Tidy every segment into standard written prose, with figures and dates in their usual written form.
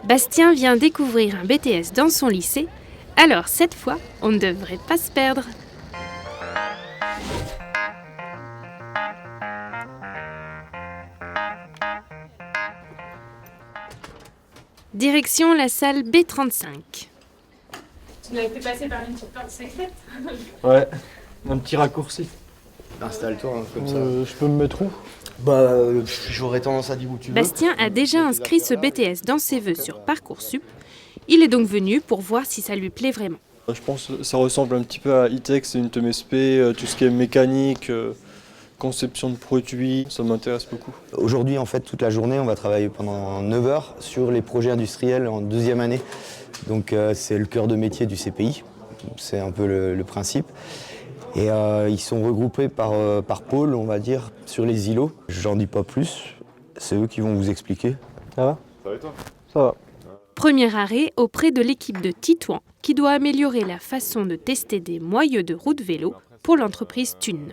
Bastien vient découvrir un BTS dans son lycée, alors cette fois, on ne devrait pas se perdre. Direction la salle B35. Tu l'avais fait passer par une petite porte secrète? Ouais, un petit raccourci. Installe-toi comme ça. Je peux me mettre où? J'aurais tendance à dire où tu veux. Bastien a déjà inscrit ce BTS dans ses vœux sur Parcoursup. Il est donc venu pour voir si ça lui plaît vraiment. Je pense que ça ressemble un petit peu à E-Tech, c'est une TMSP, tout ce qui est mécanique, conception de produits, ça m'intéresse beaucoup. Aujourd'hui, en fait, toute la journée, on va travailler pendant 9 heures sur les projets industriels en deuxième année. Donc c'est le cœur de métier du CPI, c'est un peu le principe. Et ils sont regroupés par pôle, on va dire, sur les îlots. J'en dis pas plus, c'est eux qui vont vous expliquer. Ça va? Ça va et toi? Ça va. Premier arrêt auprès de l'équipe de Titouan qui doit améliorer la façon de tester des moyeux de route vélo pour l'entreprise Thune.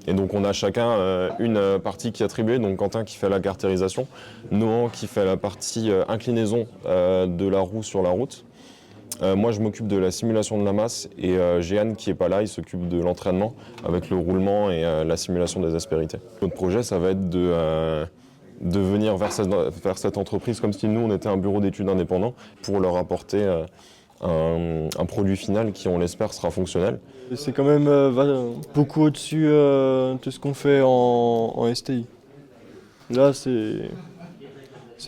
Et donc on a chacun une partie qui est attribuée, donc Quentin qui fait la caractérisation, Nohan qui fait la partie inclinaison de la roue sur la route. Moi je m'occupe de la simulation de la masse et Jeanne qui n'est pas là, il s'occupe de l'entraînement avec le roulement et la simulation des aspérités. Notre projet ça va être de venir vers cette entreprise comme si nous on était un bureau d'études indépendant pour leur apporter un produit final qui on l'espère sera fonctionnel. C'est quand même beaucoup au-dessus de ce qu'on fait en STI. Là c'est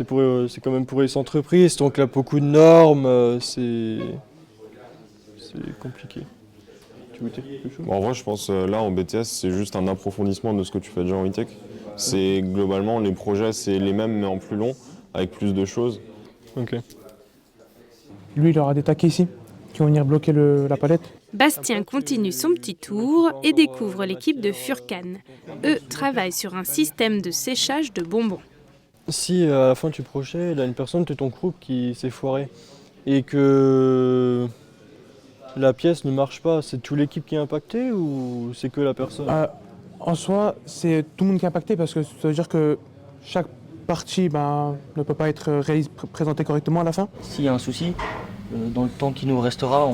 quand même pour les entreprises, donc là beaucoup de normes, c'est compliqué. Tu veux dire quelque chose? En vrai je pense là en BTS c'est juste un approfondissement de ce que tu fais déjà en E-Tech. C'est globalement les projets c'est les mêmes mais en plus long, avec plus de choses. Ok. Lui il aura des taquets ici, qui vont venir bloquer la palette. Bastien continue son petit tour et découvre l'équipe de Furcan. Eux travaillent sur un système de séchage de bonbons. Si à la fin du projet, il y a une personne de ton groupe qui s'est foirée et que la pièce ne marche pas, c'est toute l'équipe qui est impactée ou c'est que la personne? En soi, c'est tout le monde qui est impacté parce que ça veut dire que chaque partie ne peut pas être présentée correctement à la fin. S'il y a un souci, dans le temps qui nous restera,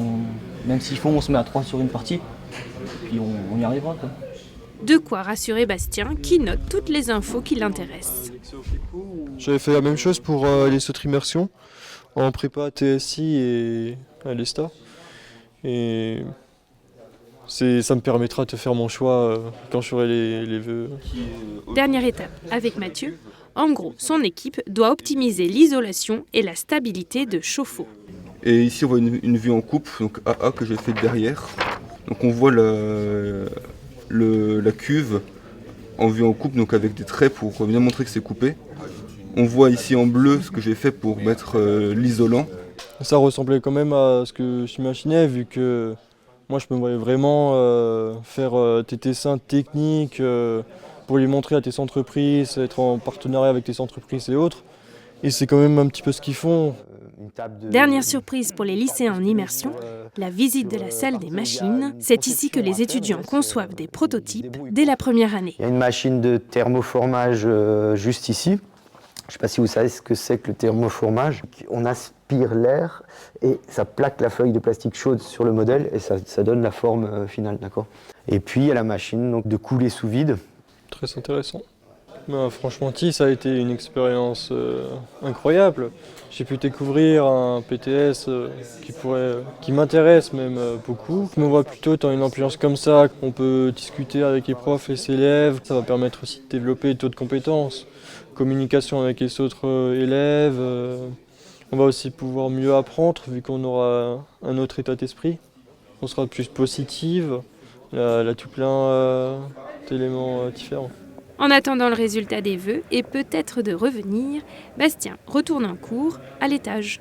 même s'il faut, on se met à 3 sur une partie, puis on y arrivera, quoi. De quoi rassurer Bastien qui note toutes les infos qui l'intéressent. J'avais fait la même chose pour les autres immersions en prépa à TSI et à l'ESTA. Et ça me permettra de faire mon choix quand je ferai les vœux. Dernière étape avec Mathieu. En gros, son équipe doit optimiser l'isolation et la stabilité de chauffe-eau. Et ici on voit une vue en coupe, donc AA que j'ai fait derrière. Donc on voit la cuve en vue en coupe, donc avec des traits pour bien montrer que c'est coupé. On voit ici en bleu ce que j'ai fait pour mettre l'isolant. Ça ressemblait quand même à ce que j'imaginais, vu que moi je me voyais vraiment faire tes dessins techniques pour les montrer à tes entreprises, être en partenariat avec tes entreprises et autres. Et c'est quand même un petit peu ce qu'ils font. Dernière surprise pour les lycéens en immersion, la visite de la salle des machines. C'est ici que les étudiants conçoivent des prototypes dès la première année. Il y a une machine de thermoformage juste ici. Je ne sais pas si vous savez ce que c'est que le thermoformage. On aspire l'air et ça plaque la feuille de plastique chaude sur le modèle et ça donne la forme finale, d'accord? Et puis il y a la machine donc, de couler sous vide. Très intéressant. Franchement, ça a été une expérience incroyable. J'ai pu découvrir un PTS qui m'intéresse même beaucoup. Je me vois plutôt dans une ambiance comme ça. On peut discuter avec les profs et ses élèves. Ça va permettre aussi de développer d'autres compétences. Communication avec les autres élèves. On va aussi pouvoir mieux apprendre vu qu'on aura un autre état d'esprit. On sera plus positive. Il y a tout plein d'éléments différents. En attendant le résultat des vœux et peut-être de revenir, Bastien retourne en cours à l'étage.